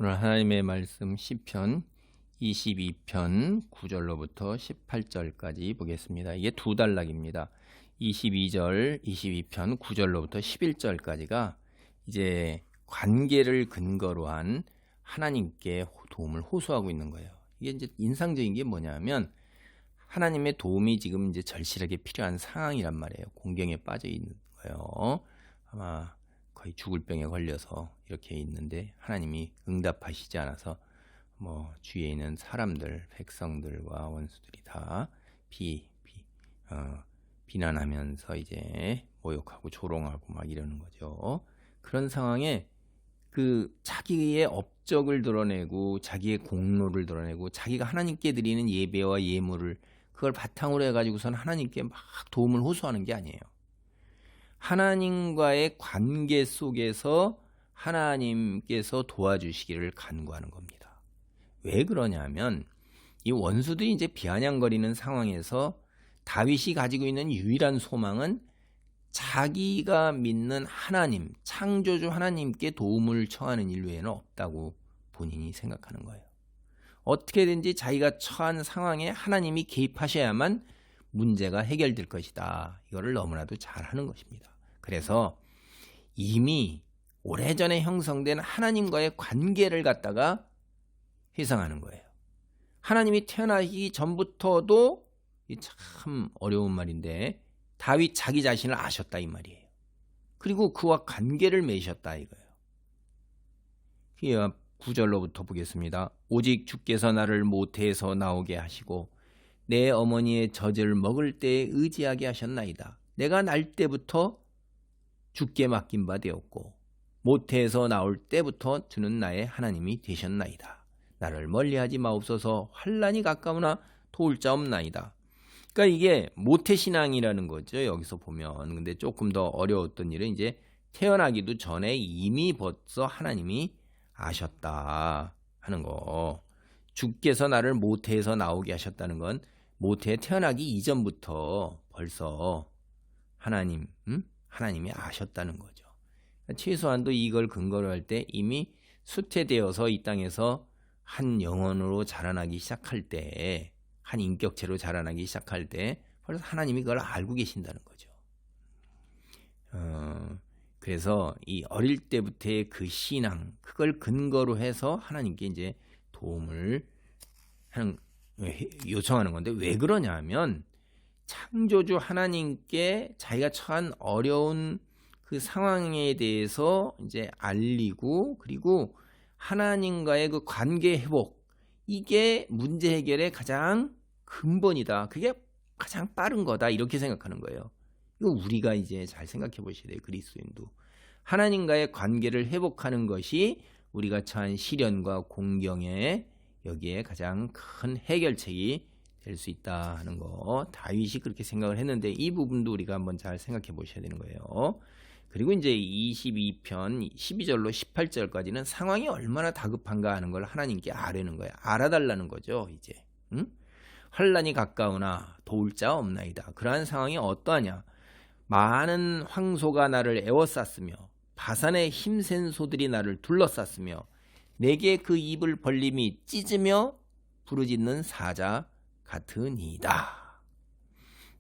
오늘 하나님의 말씀 시편 22편 9절로부터 18절까지 보겠습니다. 이게 두 단락입니다. 22절, 22편 9절로부터 11절까지가 이제 관계를 근거로 한 하나님께 도움을 호소하고 있는 거예요. 이게 이제 인상적인 게 뭐냐면 하나님의 도움이 지금 이제 절실하게 필요한 상황이란 말이에요. 공경에 빠져 있는 거예요. 아마 거의 죽을 병에 걸려서 이렇게 있는데 하나님이 응답하시지 않아서 주위에 있는 사람들, 백성들과 원수들이 다 비난하면서 이제 모욕하고 조롱하고 막 이러는 거죠. 그런 상황에 그 자기의 업적을 드러내고 자기의 공로를 드러내고 자기가 하나님께 드리는 예배와 예물을 그걸 바탕으로 해가지고선 하나님께 막 도움을 호소하는 게 아니에요. 하나님과의 관계 속에서 하나님께서 도와주시기를 간구하는 겁니다. 왜 그러냐면 이 원수들이 이제 비아냥거리는 상황에서 다윗이 가지고 있는 유일한 소망은 자기가 믿는 하나님, 창조주 하나님께 도움을 청하는 일 외에는 없다고 본인이 생각하는 거예요. 어떻게든지 자기가 처한 상황에 하나님이 개입하셔야만 문제가 해결될 것이다. 이거를 너무나도 잘하는 것입니다. 그래서 이미 오래전에 형성된 하나님과의 관계를 갖다가 회상하는 거예요. 하나님이 태어나기 전부터도 참 어려운 말인데 다윗 자기 자신을 아셨다 이 말이에요. 그리고 그와 관계를 맺으셨다 이거예요. 9절로부터 보겠습니다. 오직 주께서 나를 모태에서 나오게 하시고 내 어머니의 젖을 먹을 때에 의지하게 하셨나이다. 내가 날 때부터 주께 맡긴 바 되었고 모태에서 나올 때부터 주는 나의 하나님이 되셨나이다. 나를 멀리하지 마옵소서. 환난이 가까우나 도울 자 없나이다. 그러니까 이게 모태신앙이라는 거죠. 여기서 보면. 근데 조금 더 어려웠던 일은 이제 태어나기도 전에 이미 벌써 하나님이 아셨다 하는 거. 주께서 나를 모태에서 나오게 하셨다는 건 모태에 태어나기 이전부터 벌써 하나님이 아셨다는 거죠. 최소한도 이걸 근거로 할 때 이미 수태되어서 이 땅에서 한 영혼으로 자라나기 시작할 때, 한 인격체로 자라나기 시작할 때 벌써 하나님이 그걸 알고 계신다는 거죠. 그래서 이 어릴 때부터의 그 신앙, 그걸 근거로 해서 하나님께 이제 도움을 요청하는 건데 왜 그러냐면 창조주 하나님께 자기가 처한 어려운 그 상황에 대해서 이제 알리고 그리고 하나님과의 그 관계 회복 이게 문제 해결의 가장 근본이다. 그게 가장 빠른 거다. 이렇게 생각하는 거예요. 이거 우리가 이제 잘 생각해 보셔야 돼요. 그리스도인도. 하나님과의 관계를 회복하는 것이 우리가 처한 시련과 공경에 여기에 가장 큰 해결책이 될 수 있다 하는 거. 다윗이 그렇게 생각을 했는데 이 부분도 우리가 한번 잘 생각해 보셔야 되는 거예요. 그리고 이제 22편 12절로 18절까지는 상황이 얼마나 다급한가 하는 걸 하나님께 아뢰는 거예요. 알아달라는 거죠. 이제 환난이 가까우나 도울 자 없나이다. 그러한 상황이 어떠하냐. 많은 황소가 나를 에워쌌으며 바산의 힘센 소들이 나를 둘러쌌으며 내게 그 입을 벌림이 찢으며 부르짖는 사자 같으니이다.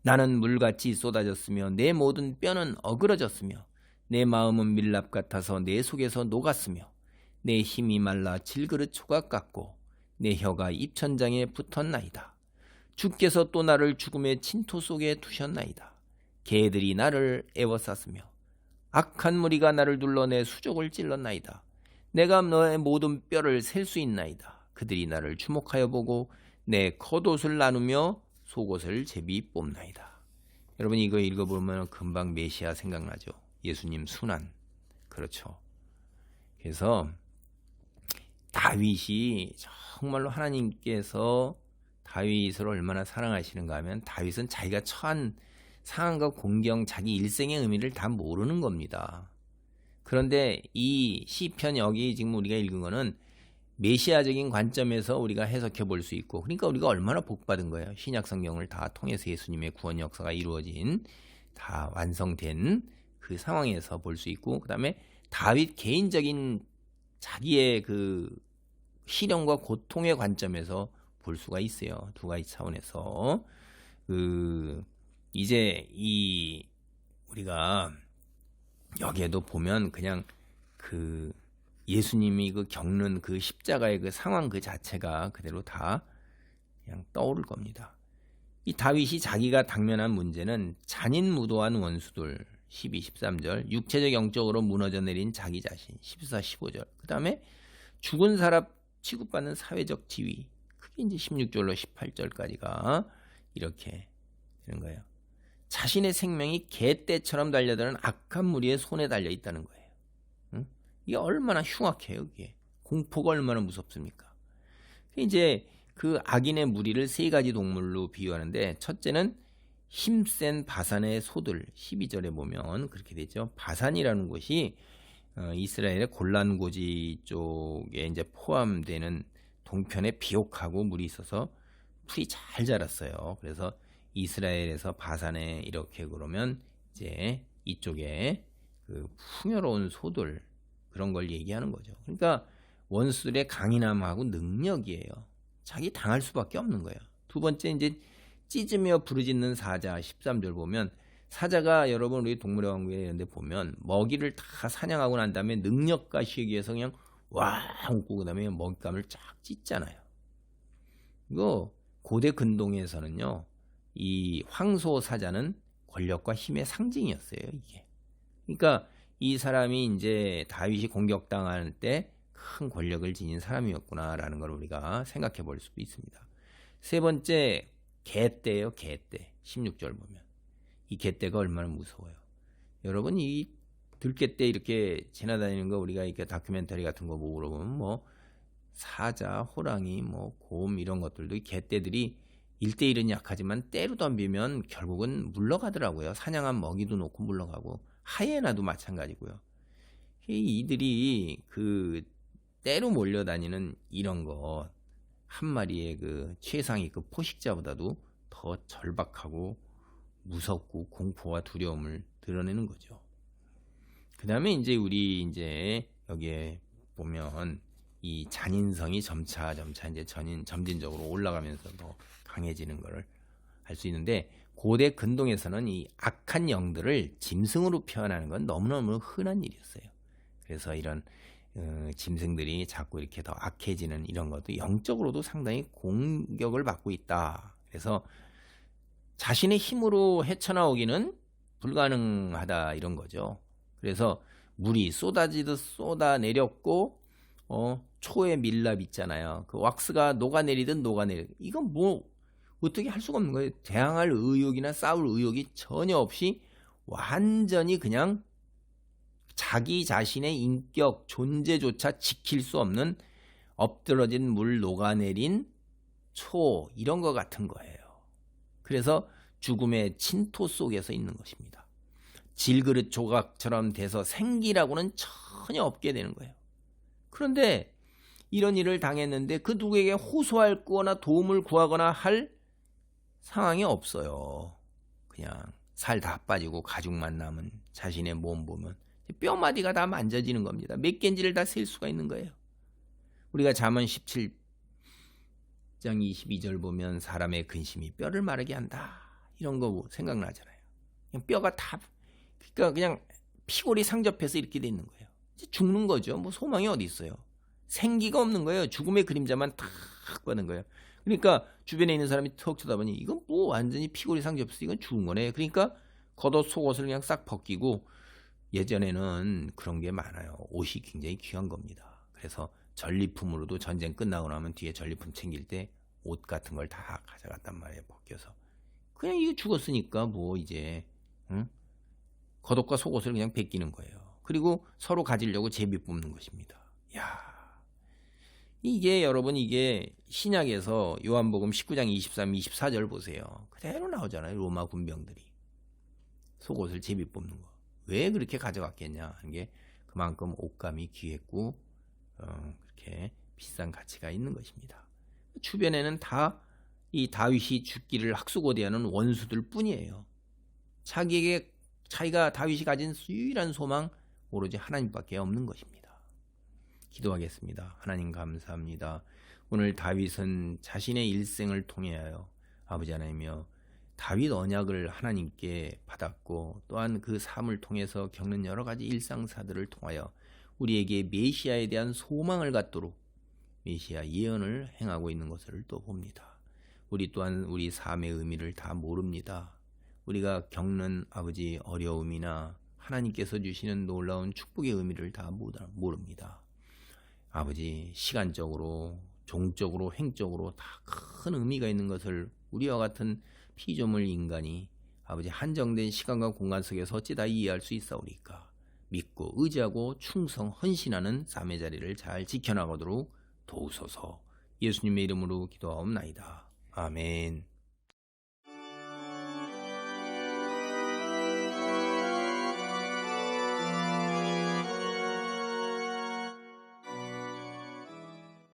나는 물같이 쏟아졌으며 내 모든 뼈는 어그러졌으며 내 마음은 밀랍 같아서 내 속에서 녹았으며 내 힘이 말라 질그릇 조각 같고 내 혀가 입천장에 붙었나이다. 주께서 또 나를 죽음의 침토 속에 두셨나이다. 개들이 나를 에워쌌으며 악한 무리가 나를 둘러 내 수족을 찔렀나이다. 내가 너의 모든 뼈를 셀 수 있나이다. 그들이 나를 주목하여 보고 내 겉옷을 나누며 속옷을 제비 뽑나이다. 여러분 이거 읽어보면 금방 메시아 생각나죠. 예수님 순환. 그렇죠. 그래서 다윗이 정말로 하나님께서 다윗을 얼마나 사랑하시는가 하면 다윗은 자기가 처한 상황과 공경, 자기 일생의 의미를 다 모르는 겁니다. 그런데 이 시편 여기 지금 우리가 읽은 거는 메시아적인 관점에서 우리가 해석해 볼 수 있고 그러니까 우리가 얼마나 복받은 거예요. 신약 성경을 다 통해서 예수님의 구원 역사가 이루어진 다 완성된 그 상황에서 볼 수 있고 그 다음에 다윗 개인적인 자기의 그 시련과 고통의 관점에서 볼 수가 있어요. 두 가지 차원에서. 이제 우리가 여기에도 보면 그냥 예수님이 겪는 십자가의 상황 자체가 그대로 다 그냥 떠오를 겁니다. 이 다윗이 자기가 당면한 문제는 잔인무도한 원수들 12, 13절, 육체적 영적으로 무너져 내린 자기 자신 14, 15절, 그 다음에 죽은 사람 취급받는 사회적 지위, 그게 이제 16절로 18절까지가 이렇게 되는 거예요. 자신의 생명이 개떼처럼 달려드는 악한 무리의 손에 달려 있다는 거예요. 응? 이게 얼마나 흉악해요. 이게 공포가 얼마나 무섭습니까? 이제 악인의 무리를 세 가지 동물로 비유하는데, 첫째는 힘센 바산의 소들 12절에 보면 그렇게 되죠. 바산이라는 곳이 이스라엘의 골란고지 쪽에 이제 포함되는 동편에 비옥하고 물이 있어서 풀이 잘 자랐어요. 그래서 이스라엘에서 바산에 이렇게 그러면 이제 이쪽에 풍요로운 소들, 그런 걸 얘기하는 거죠. 그러니까 원수들의 강인함하고 능력이에요. 자기 당할 수밖에 없는 거예요. 두 번째, 이제 찢으며 부르짖는 사자 13절 보면, 사자가 여러분 우리 동물의 왕국에 이런 데 보면 먹이를 다 사냥하고 난 다음에 능력과 시기에서 그냥 와 웃고 그 다음에 먹잇감을 쫙 찢잖아요. 이거 고대 근동에서는요, 이 황소 사자는 권력과 힘의 상징이었어요. 이게. 그러니까 이 사람이 이제 다윗이 공격당할 때 큰 권력을 지닌 사람이었구나라는 걸 우리가 생각해 볼 수도 있습니다. 세 번째, 개떼예요. 개떼 16절 보면 이 개떼가 얼마나 무서워요. 여러분, 이 들개떼 이렇게 지나다니는 거 우리가 이렇게 다큐멘터리 같은 거 보고 그러면 뭐 사자, 호랑이, 뭐 곰 이런 것들도, 이 개떼들이 1대1은 약하지만 때로 덤비면 결국은 물러가더라고요. 사냥한 먹이도 놓고 물러가고, 하이에나도 마찬가지고요. 이들이 때로 몰려다니는 이런 거 한 마리의 최상위 포식자보다도 더 절박하고 무섭고 공포와 두려움을 드러내는 거죠. 그 다음에 이제 우리 이제 여기에 보면 이 잔인성이 점차 이제 점진적으로 올라가면서 더 강해지는 것을 알 수 있는데, 고대 근동에서는 이 악한 영들을 짐승으로 표현하는 건 너무너무 흔한 일이었어요. 그래서 이런 짐승들이 자꾸 이렇게 더 악해지는 이런 것도 영적으로도 상당히 공격을 받고 있다. 그래서 자신의 힘으로 헤쳐나오기는 불가능하다, 이런 거죠. 그래서 물이 쏟아지듯 쏟아내렸고, 초의 밀랍 있잖아요. 왁스가 녹아내리듯 이건 뭐 어떻게 할 수가 없는 거예요. 대항할 의욕이나 싸울 의욕이 전혀 없이 완전히 그냥 자기 자신의 인격 존재조차 지킬 수 없는 엎드러진 물 녹아내린 초, 이런 것 같은 거예요. 그래서 죽음의 침토 속에서 있는 것입니다. 질그릇 조각처럼 돼서 생기라고는 전혀 없게 되는 거예요. 그런데 이런 일을 당했는데 그 누구에게 호소할 거나 도움을 구하거나 할 상황이 없어요. 그냥 살 다 빠지고 가죽만 남은 자신의 몸 보면 뼈마디가 다 만져지는 겁니다. 몇 개인지를 다 셀 수가 있는 거예요. 우리가 잠언 17장 22절 보면 사람의 근심이 뼈를 마르게 한다, 이런 거 생각나잖아요. 그냥 뼈가 다, 그러니까 그냥 피골이 상접해서 이렇게 돼 있는 거예요. 이제 죽는 거죠. 뭐 소망이 어디 있어요. 생기가 없는 거예요. 죽음의 그림자만 탁 받는 거예요. 그러니까 주변에 있는 사람이 턱 쳐다보니 이건 뭐 완전히 피골이 상접해서 이건 죽은 거네. 그러니까 겉옷 속옷을 그냥 싹 벗기고, 예전에는 그런 게 많아요. 옷이 굉장히 귀한 겁니다. 그래서 전리품으로도 전쟁 끝나고 나면 뒤에 전리품 챙길 때 옷 같은 걸 다 가져갔단 말이에요. 벗겨서. 그냥 이거 죽었으니까 뭐 이제 겉옷과 속옷을 그냥 벗기는 거예요. 그리고 서로 가지려고 제비 뽑는 것입니다. 야, 이게 여러분, 이게 신약에서 요한복음 19장 23, 24절 보세요. 그대로 나오잖아요. 로마 군병들이 속옷을 제비 뽑는 거. 왜 그렇게 가져갔겠냐 하는 게 그만큼 옷감이 귀했고 그렇게 비싼 가치가 있는 것입니다. 주변에는 다 이 다윗이 죽기를 학수고대하는 원수들 뿐이에요. 자기가 다윗이 가진 유일한 소망, 오로지 하나님밖에 없는 것입니다. 기도하겠습니다. 하나님 감사합니다. 오늘 다윗은 자신의 일생을 통하여 아버지 하나님이여 다윗 언약을 하나님께 받았고 또한 그 삶을 통해서 겪는 여러 가지 일상사들을 통하여 우리에게 메시아에 대한 소망을 갖도록 메시아 예언을 행하고 있는 것을 또 봅니다. 우리 또한 우리 삶의 의미를 다 모릅니다. 우리가 겪는 아버지 어려움이나 하나님께서 주시는 놀라운 축복의 의미를 다 모릅니다. 아버지 시간적으로 종적으로 행적으로 다 큰 의미가 있는 것을 우리와 같은 피조물 인간이 아버지 한정된 시간과 공간 속에서 어찌 다 이해할 수 있사오리까. 믿고 의지하고 충성 헌신하는 삶의 자리를 잘 지켜나가도록 도우소서. 예수님의 이름으로 기도하옵나이다. 아멘.